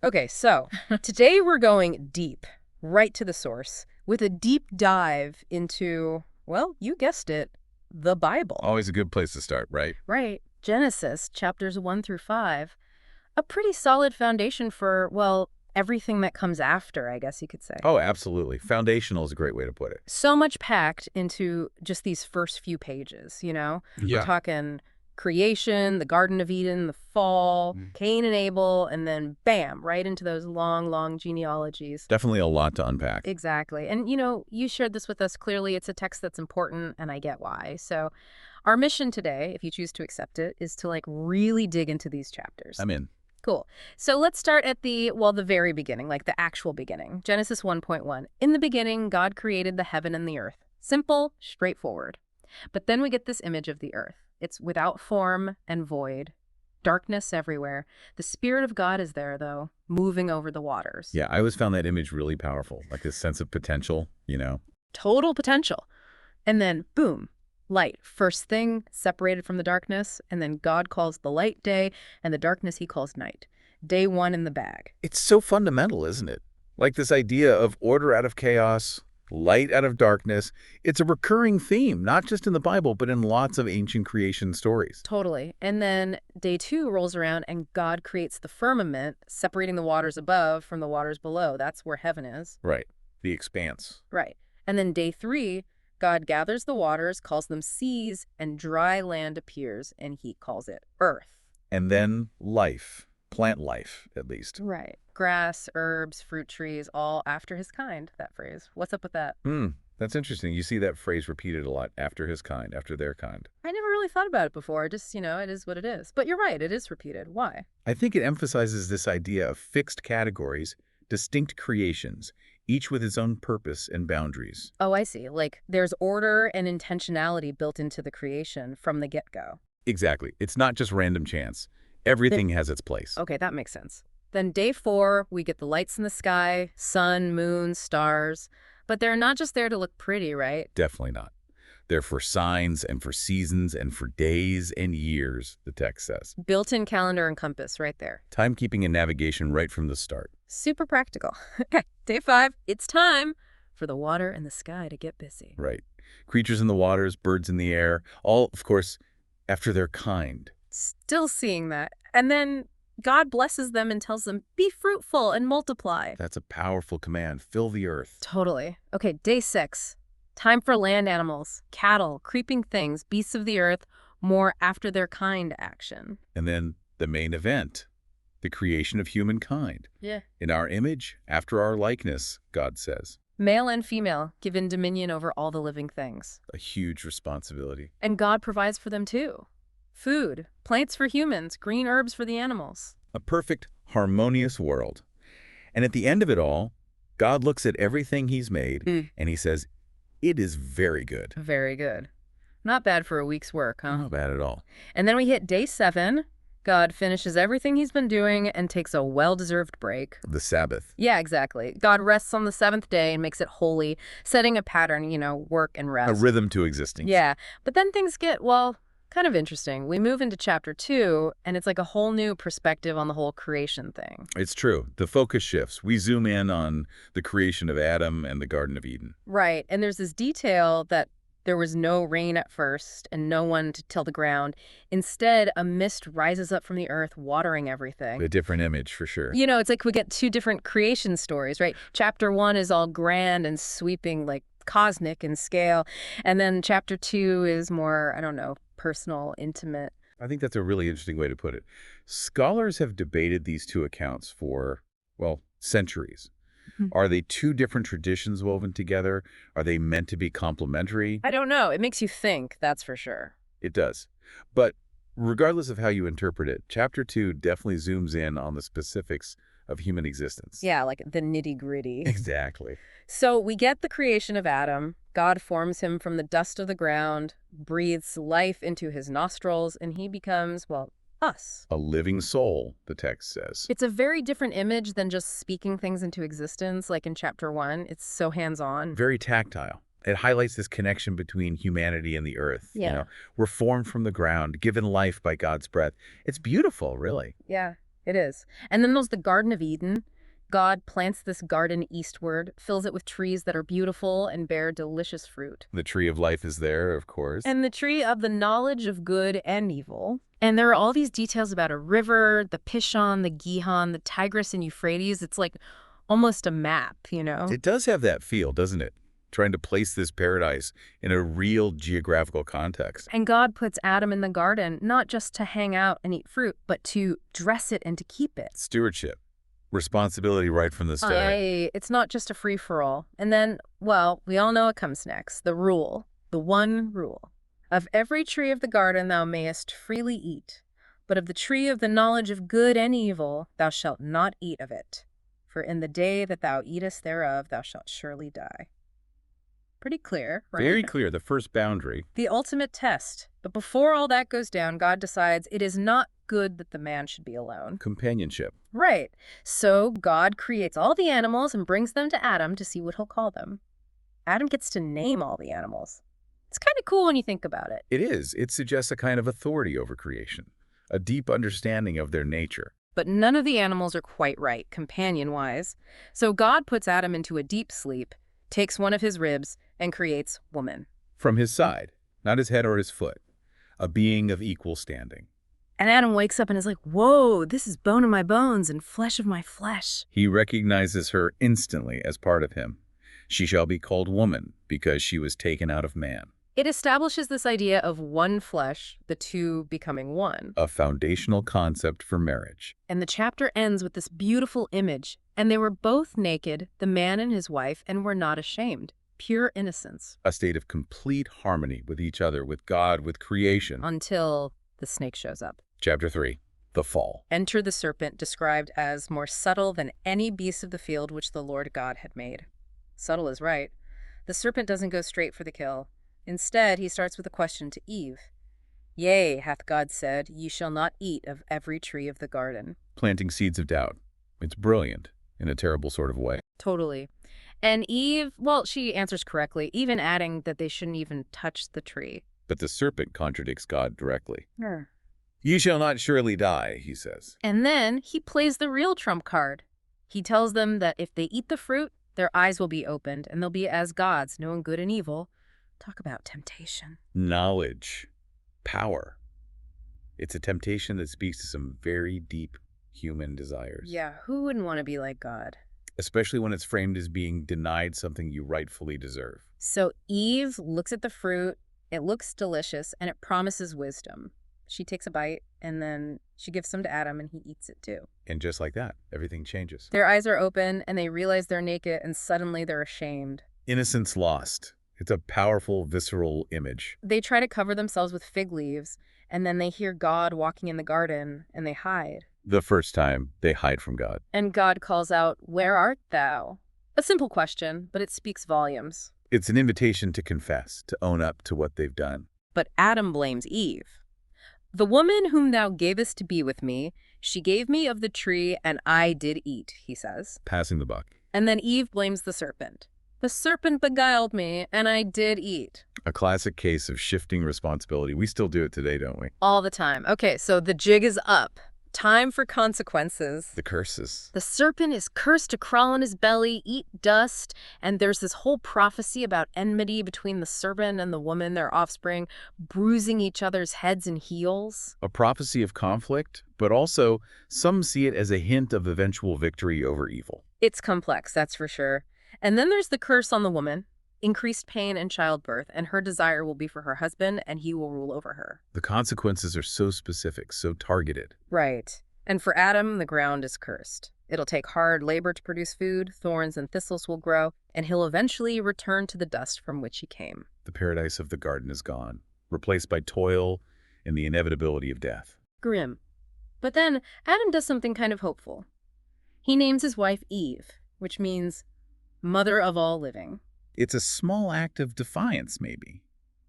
Okay, so today we're going deep, right to the source, with a deep dive into, well, you guessed it, the Bible. Always a good place to start, right? Right. Genesis, chapters 1 through 5. A pretty solid foundation for, well, everything that comes after, I guess you could say. Oh, absolutely. Foundational is a great way to put it. So much packed into just these first few pages, We're Yeah. talking creation, the Garden of Eden, the fall, Cain and Abel, and then bam, right into those long, long genealogies. Definitely a lot to unpack. Exactly. And, you shared this with us clearly. It's a text that's important, and I get why. So our mission today, if you choose to accept it, is to really dig into these chapters. I'm in. Cool. So let's start at the very beginning, like the actual beginning. Genesis 1:1. In the beginning, God created the heaven and the earth. Simple, straightforward. But then we get this image of the earth. It's without form and void. Darkness everywhere. The Spirit of God is there, though, moving over the waters. Yeah, I always found that image really powerful, like this sense of potential. Total potential. And then, boom, light. First thing, separated from the darkness, and then God calls the light day, and the darkness he calls night. Day one in the bag. It's so fundamental, isn't it? Like this idea of order out of chaos, light out of darkness. It's a recurring theme, not just in the Bible, but in lots of ancient creation stories. Totally. And then day two rolls around, and God creates the firmament, separating the waters above from the waters below. That's where heaven is. Right. The expanse. Right. And then day three, God gathers the waters, calls them seas, and dry land appears, and he calls it earth. And then life. Plant life, at least. Right. Grass, herbs, fruit trees, all after his kind, that phrase. What's up with that? That's interesting. You see that phrase repeated a lot, after his kind, after their kind. I never really thought about it before. Just, it is what it is. But you're right, it is repeated. Why? I think it emphasizes this idea of fixed categories, distinct creations, each with its own purpose and boundaries. Oh, I see. Like, there's order and intentionality built into the creation from the get-go. Exactly. It's not just random chance. Everything has its place. Okay, that makes sense. Then day four, we get the lights in the sky, sun, moon, stars. But they're not just there to look pretty, right? Definitely not. They're for signs and for seasons and for days and years, the text says. Built-in calendar and compass right there. Timekeeping and navigation right from the start. Super practical. Okay, day five, it's time for the water and the sky to get busy. Right. Creatures in the waters, birds in the air, all, of course, after their kind. Still seeing that. And then God blesses them and tells them, be fruitful and multiply. That's a powerful command. Fill the earth. Totally. Okay, day six. Time for land animals, cattle, creeping things, beasts of the earth, more after their kind action. And then the main event, the creation of humankind. Yeah. In our image, after our likeness, God says. Male and female, given dominion over all the living things. A huge responsibility. And God provides for them too. Food, plants for humans, green herbs for the animals. A perfect, harmonious world. And at the end of it all, God looks at everything he's made and he says, it is very good. Very good. Not bad for a week's work, huh? Not bad at all. And then we hit day 7. God finishes everything he's been doing and takes a well-deserved break. The Sabbath. Yeah, exactly. God rests on the 7th day and makes it holy, setting a pattern, work and rest. A rhythm to existence. Yeah. But then things get, well, kind of interesting. We move into chapter 2, and it's like a whole new perspective on the whole creation thing. It's true. The focus shifts. We zoom in on the creation of Adam and the Garden of Eden. Right. And there's this detail that there was no rain at first and no one to till the ground. Instead, a mist rises up from the earth, watering everything. A different image, for sure. It's like we get two different creation stories, right? Chapter 1 is all grand and sweeping, like cosmic in scale. And then chapter 2 is more, I don't know, personal, intimate. I think that's a really interesting way to put it. Scholars have debated these two accounts for, well, centuries. Are they two different traditions woven together? Are they meant to be complementary? I don't know. It makes you think, that's for sure. It does. But regardless of how you interpret it, chapter 2 definitely zooms in on the specifics of human existence. Yeah, like the nitty-gritty. Exactly. So we get the creation of Adam. God forms him from the dust of the ground, breathes life into his nostrils, and he becomes, well, us. A living soul, the text says. It's a very different image than just speaking things into existence, like in chapter 1. It's so hands-on. Very tactile. It highlights this connection between humanity and the earth. Yeah. We're formed from the ground, given life by God's breath. It's beautiful, really. Yeah, It is. And then there's the Garden of Eden. God plants this garden eastward, fills it with trees that are beautiful and bear delicious fruit. The tree of life is there, of course. And the tree of the knowledge of good and evil. And there are all these details about a river, the Pishon, the Gihon, the Tigris and Euphrates. It's like almost a map, you know? It does have that feel, doesn't it? Trying to place this paradise in a real geographical context. And God puts Adam in the garden, not just to hang out and eat fruit, but to dress it and to keep it. Stewardship. Responsibility right from the start. It's not just a free-for-all. And then, well, we all know what comes next. The rule. The one rule. Of every tree of the garden thou mayest freely eat, but of the tree of the knowledge of good and evil thou shalt not eat of it. For in the day that thou eatest thereof thou shalt surely die. Pretty clear, right? Very clear, the first boundary. The ultimate test. But before all that goes down, God decides it is not good that the man should be alone. Companionship. Right. So God creates all the animals and brings them to Adam to see what he'll call them. Adam gets to name all the animals. It's kind of cool when you think about it. It is. It suggests a kind of authority over creation, a deep understanding of their nature. But none of the animals are quite right, companion-wise. So God puts Adam into a deep sleep, takes one of his ribs, and creates woman. From his side, not his head or his foot, a being of equal standing. And Adam wakes up and is like, whoa, this is bone of my bones and flesh of my flesh. He recognizes her instantly as part of him. She shall be called woman because she was taken out of man. It establishes this idea of one flesh, the two becoming one. A foundational concept for marriage. And the chapter ends with this beautiful image. And they were both naked, the man and his wife, and were not ashamed. Pure innocence. A state of complete harmony with each other, with God, with creation. Until the snake shows up. Chapter 3. The Fall. Enter the serpent, described as more subtle than any beast of the field which the Lord God had made. Subtle is right. The serpent doesn't go straight for the kill. Instead, he starts with a question to Eve. Yea, hath God said, ye shall not eat of every tree of the garden. Planting seeds of doubt. It's brilliant, in a terrible sort of way. Totally. And Eve, well, she answers correctly, even adding that they shouldn't even touch the tree. But the serpent contradicts God directly. Sure. Ye shall not surely die, he says. And then he plays the real trump card. He tells them that if they eat the fruit, their eyes will be opened, and they'll be as gods, knowing good and evil. Talk about temptation. Knowledge. Power. It's a temptation that speaks to some very deep human desires. Yeah, who wouldn't want to be like God? Especially when it's framed as being denied something you rightfully deserve. So Eve looks at the fruit, it looks delicious, and it promises wisdom. She takes a bite, and then she gives some to Adam, and he eats it too. And just like that, everything changes. Their eyes are open, and they realize they're naked, and suddenly they're ashamed. Innocence lost. It's a powerful, visceral image. They try to cover themselves with fig leaves, and then they hear God walking in the garden, and they hide. The first time, they hide from God. And God calls out, "Where art thou?" A simple question, but it speaks volumes. It's an invitation to confess, to own up to what they've done. But Adam blames Eve. "The woman whom thou gavest to be with me, she gave me of the tree, and I did eat," he says. Passing the buck. And then Eve blames the serpent. "The serpent beguiled me, and I did eat." A classic case of shifting responsibility. We still do it today, don't we? All the time. Okay, so the jig is up. Time for consequences. The curses. The serpent is cursed to crawl on his belly, eat dust, and there's this whole prophecy about enmity between the serpent and the woman, their offspring, bruising each other's heads and heels. A prophecy of conflict, but also some see it as a hint of eventual victory over evil. It's complex, that's for sure. And then there's the curse on the woman, increased pain and childbirth, and her desire will be for her husband, and he will rule over her. The consequences are so specific, so targeted. Right. And for Adam, the ground is cursed. It'll take hard labor to produce food, thorns and thistles will grow, and he'll eventually return to the dust from which he came. The paradise of the garden is gone, replaced by toil and the inevitability of death. Grim. But then Adam does something kind of hopeful. He names his wife Eve, which means mother of all living. It's a small act of defiance, maybe.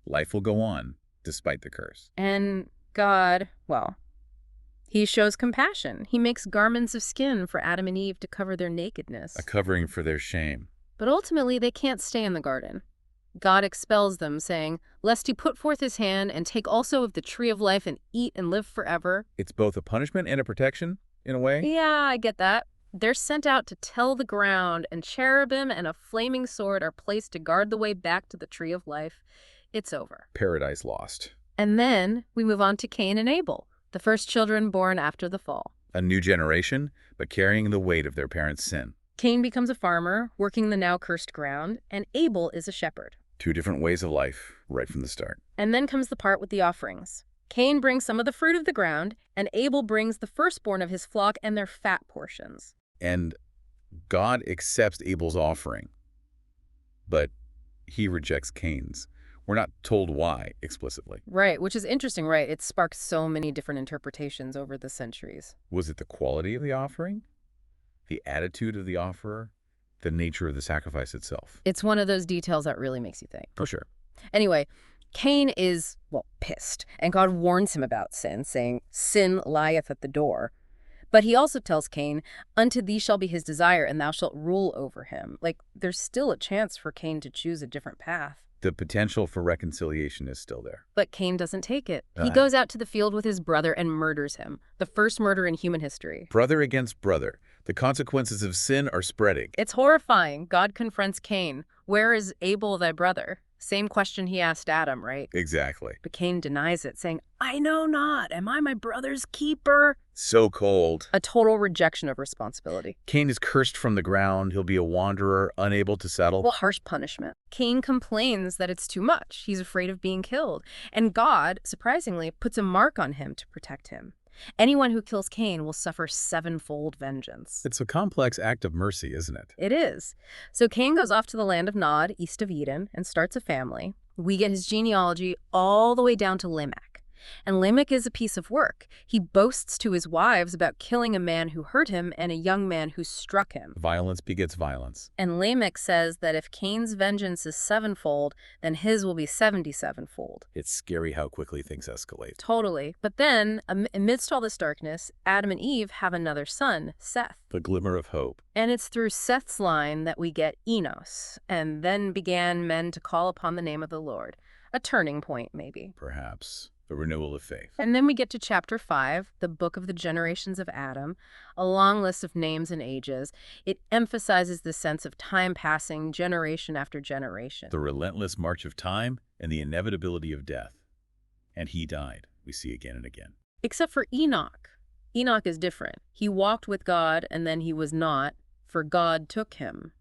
Life will go on, despite the curse. And God, well, he shows compassion. He makes garments of skin for Adam and Eve to cover their nakedness. A covering for their shame. But ultimately, they can't stay in the garden. God expels them, saying, "Lest he put forth his hand and take also of the tree of life and eat and live forever." It's both a punishment and a protection. in a way. Yeah, I get that. They're sent out to till the ground, and cherubim and a flaming sword are placed to guard the way back to the tree of life. It's over. Paradise lost. And then we move on to Cain and Abel, the first children born after the fall. A new generation, but carrying the weight of their parents' sin. Cain becomes a farmer, working the now cursed ground, and Abel is a shepherd. Two different ways of life, right from the start. And then comes the part with the offerings. Cain brings some of the fruit of the ground, and Abel brings the firstborn of his flock and their fat portions. And God accepts Abel's offering, but he rejects Cain's. We're not told why explicitly. Right, which is interesting, right? It sparked so many different interpretations over the centuries. Was it the quality of the offering? The attitude of the offerer? The nature of the sacrifice itself? It's one of those details that really makes you think. For sure. Anyway, Cain is, well, pissed, and God warns him about sin, saying, "Sin lieth at the door." But he also tells Cain, "Unto thee shall be his desire, and thou shalt rule over him." Like, there's still a chance for Cain to choose a different path. The potential for reconciliation is still there. But Cain doesn't take it. He goes out to the field with his brother and murders him, the first murder in human history. Brother against brother. The consequences of sin are spreading. It's horrifying. God confronts Cain. "Where is Abel, thy brother?" Same question he asked Adam, right? Exactly. But Cain denies it, saying, "I know not. Am I my brother's keeper?" So cold. A total rejection of responsibility. Cain is cursed from the ground. He'll be a wanderer, unable to settle. Well, harsh punishment. Cain complains that it's too much. He's afraid of being killed. And God, surprisingly, puts a mark on him to protect him. Anyone who kills Cain will suffer sevenfold vengeance. It's a complex act of mercy, isn't it? It is. So Cain goes off to the land of Nod, east of Eden, and starts a family. We get his genealogy all the way down to Lamech. And Lamech is a piece of work. He boasts to his wives about killing a man who hurt him and a young man who struck him. Violence begets violence. And Lamech says that if Cain's vengeance is sevenfold, then his will be 77-fold. It's scary how quickly things escalate. Totally. But then, amidst all this darkness, Adam and Eve have another son, Seth. The glimmer of hope. And it's through Seth's line that we get Enos. And then began men to call upon the name of the Lord. A turning point, maybe. Perhaps. A renewal of faith. And then we get to chapter 5, the book of the generations of Adam, a long list of names and ages. It emphasizes the sense of time passing generation after generation. The relentless march of time and the inevitability of death. And he died, we see again and again. Except for Enoch. Enoch is different. He walked with God and then he was not, for God took him.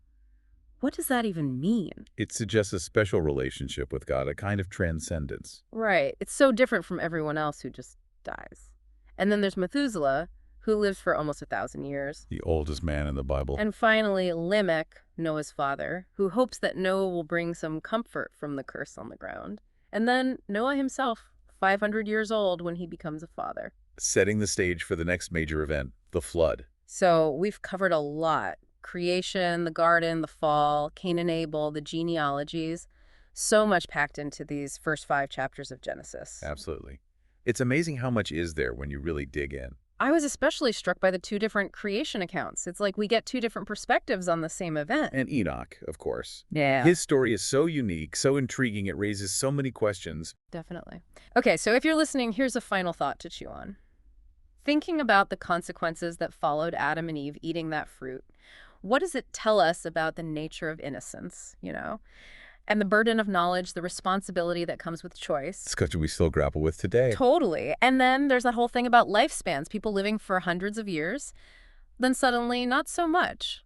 What does that even mean? It suggests a special relationship with God, a kind of transcendence. Right. It's so different from everyone else who just dies. And then there's Methuselah, who lives for almost 1,000 years. The oldest man in the Bible. And finally, Lamech, Noah's father, who hopes that Noah will bring some comfort from the curse on the ground. And then Noah himself, 500 years old when he becomes a father. Setting the stage for the next major event, the flood. So we've covered a lot. Creation, the garden, the fall, Cain and Abel, the genealogies. So much packed into these first 5 chapters of Genesis. Absolutely. It's amazing how much is there when you really dig in. I was especially struck by the 2 different creation accounts. It's like we get 2 different perspectives on the same event. And Enoch, of course. Yeah. His story is so unique, so intriguing, it raises so many questions. Definitely. Okay, so if you're listening, here's a final thought to chew on. Thinking about the consequences that followed Adam and Eve eating that fruit, what does it tell us about the nature of innocence, and the burden of knowledge, the responsibility that comes with choice? It's something we still grapple with today. Totally. And then there's that whole thing about lifespans, people living for hundreds of years, then suddenly not so much.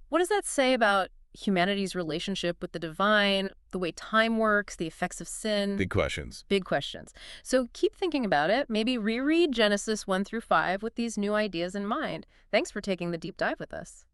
What does that say about humanity's relationship with the divine, the way time works, the effects of sin? Big questions. Big questions. So keep thinking about it. Maybe reread Genesis 1 through 5 with these new ideas in mind. Thanks for taking the deep dive with us.